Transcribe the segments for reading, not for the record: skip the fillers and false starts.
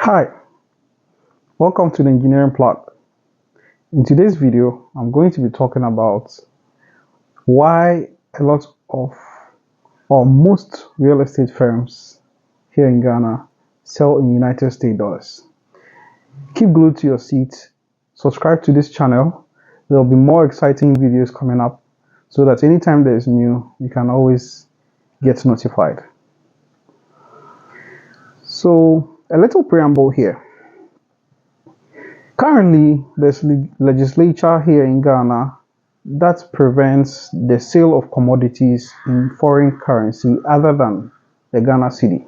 Hi, welcome to the engineering plug. In today's video, I'm going to be talking about why a lot of or most real estate firms here in Ghana sell in United States dollars. Keep glued to your seat, subscribe to this channel. There'll be more exciting videos coming up so that anytime there's new, you can always get notified. So, a little preamble here. Currently, there's legislature here in Ghana that prevents the sale of commodities in foreign currency other than the Ghana Cedi.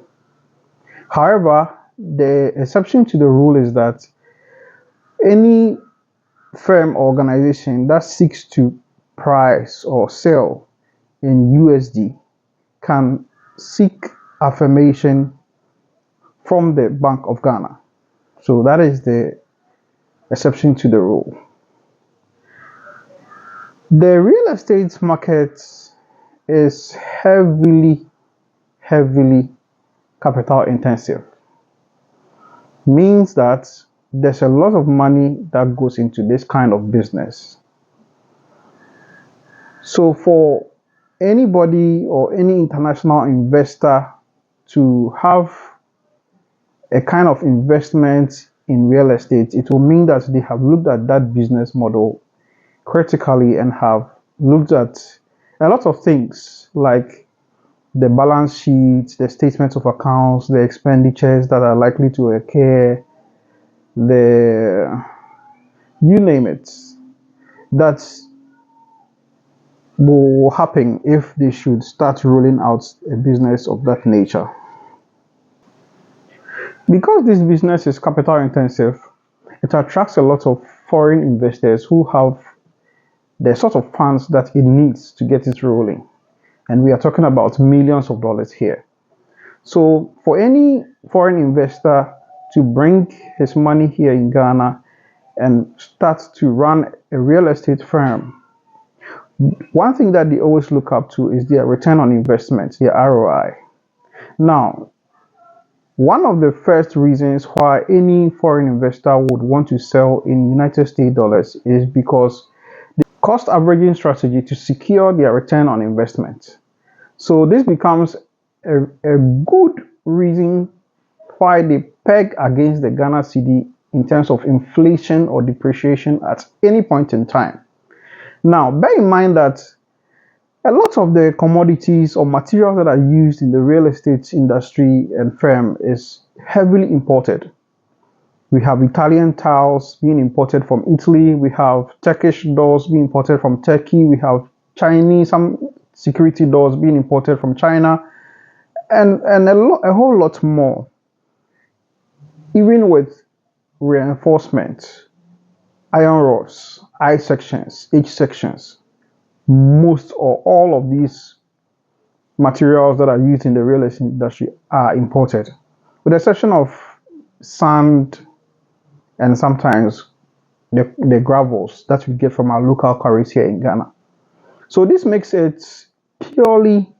However, the exception to the rule is that any firm or organization that seeks to price or sell in USD can seek affirmation from the Bank of Ghana. So that is the exception to the rule. The real estate market is heavily capital intensive. Means that there's a lot of money that goes into this kind of business. So for anybody or any international investor to have a kind of investment in real estate, it will mean that they have looked at that business model critically and have looked at a lot of things like the balance sheet, the statements of accounts, the expenditures that are likely to occur, you name it, that will happen if they should start rolling out a business of that nature. Because this business is capital intensive, it attracts a lot of foreign investors who have the sort of funds that it needs to get it rolling. And we are talking about millions of dollars here. So for any foreign investor to bring his money here in Ghana and start to run a real estate firm, one thing that they always look up to is their return on investment, their ROI. Now, one of the first reasons why any foreign investor would want to sell in United States dollars is because the cost averaging strategy to secure their return on investment. So this becomes a good reason why they peg against the Ghana Cedi in terms of inflation or depreciation at any point in time. Now, bear in mind that a lot of the commodities or materials that are used in the real estate industry and firm is heavily imported. We have Italian tiles being imported from Italy. We have Turkish doors being imported from Turkey. We have some security doors being imported from China, and a whole lot more. Even with reinforcement, iron rods, I sections, H sections, most or all of these materials that are used in the real estate industry are imported, with the exception of sand and sometimes the gravels that we get from our local quarries here in Ghana. So this makes it purely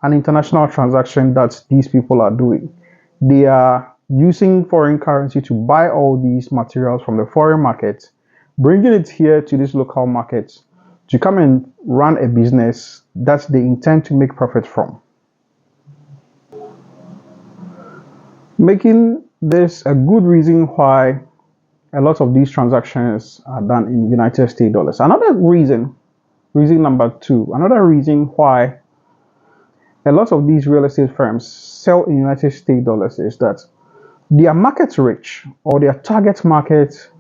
an international transaction that these people are doing. They are using foreign currency to buy all these materials from the foreign market, bringing it here to this local market to come and run a business that they intend to make profit from. Making this a good reason why a lot of these transactions are done in United States dollars. Another reason number two, another reason why a lot of these real estate firms sell in United States dollars is that their market reach or their target market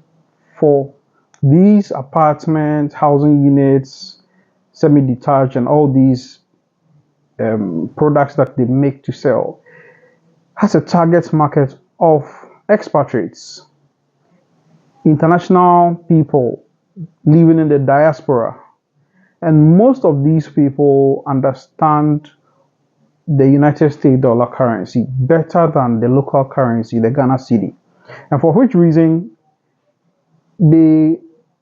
for these apartment, housing units, semi-detached, and all these products that they make to sell has a target market of expatriates, international people living in the diaspora. And most of these people understand the United States dollar currency better than the local currency, the Ghana Cedi. And for which reason, they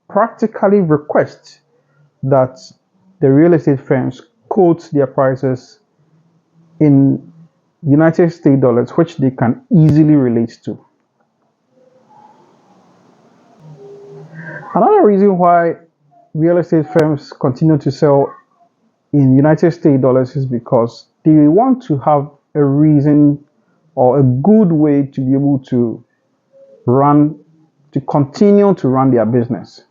practically request that the real estate firms quote their prices in United States dollars, which they can easily relate to. Another reason why real estate firms continue to sell in United States dollars is because they want to have a reason or a good way to be able to run, to continue to run their business.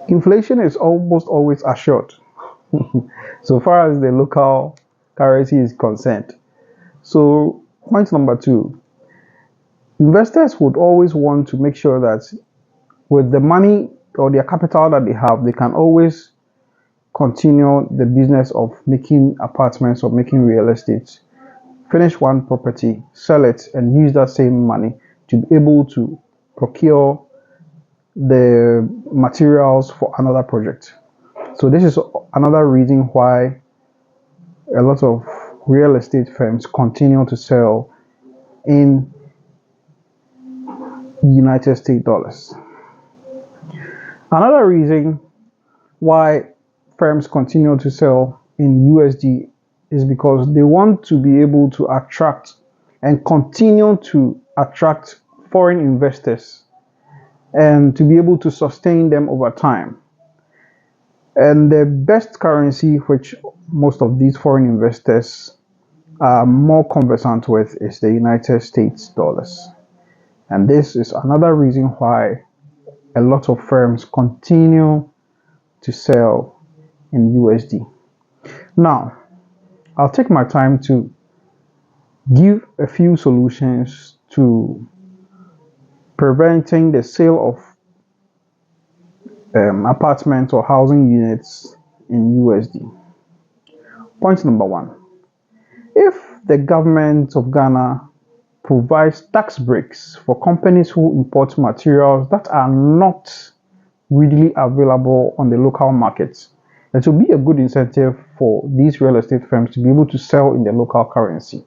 Inflation is almost always assured so far as the local currency is concerned. So, point number two, investors would always want to make sure that with the money or their capital that they have, they can always continue the business of making apartments or making real estate. Finish one property, sell it, and use that same money to be able to procure the materials for another project. So, this is another reason why a lot of real estate firms continue to sell in United States dollars. Another reason why firms continue to sell in USD is because they want to be able to attract and continue to attract foreign investors and to be able to sustain them over time. And the best currency which most of these foreign investors are more conversant with is the United States dollars. And this is another reason why a lot of firms continue to sell in USD. Now, I'll take my time to give a few solutions to preventing the sale of apartments or housing units in USD. Point number one, if the government of Ghana provides tax breaks for companies who import materials that are not readily available on the local markets, it will be a good incentive for these real estate firms to be able to sell in the local currency.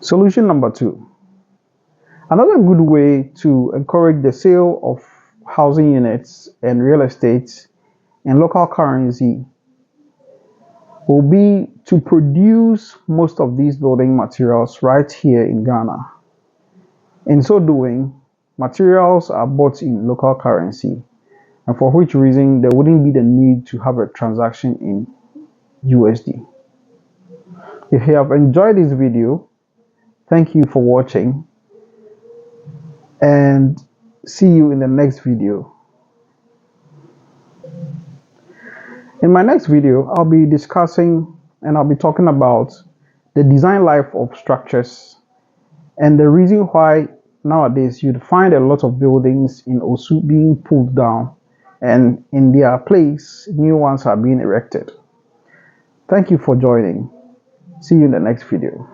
Solution number two. Another good way to encourage the sale of housing units and real estate in local currency will be to produce most of these building materials right here in Ghana. In so doing, materials are bought in local currency, and for which reason there wouldn't be the need to have a transaction in USD. If you have enjoyed this video, thank you for watching and see you in the next video. In my next video, I'll be discussing and I'll be talking about the design life of structures and the reason why nowadays you'd find a lot of buildings in Osu being pulled down and in their place, new ones are being erected. Thank you for joining. See you in the next video.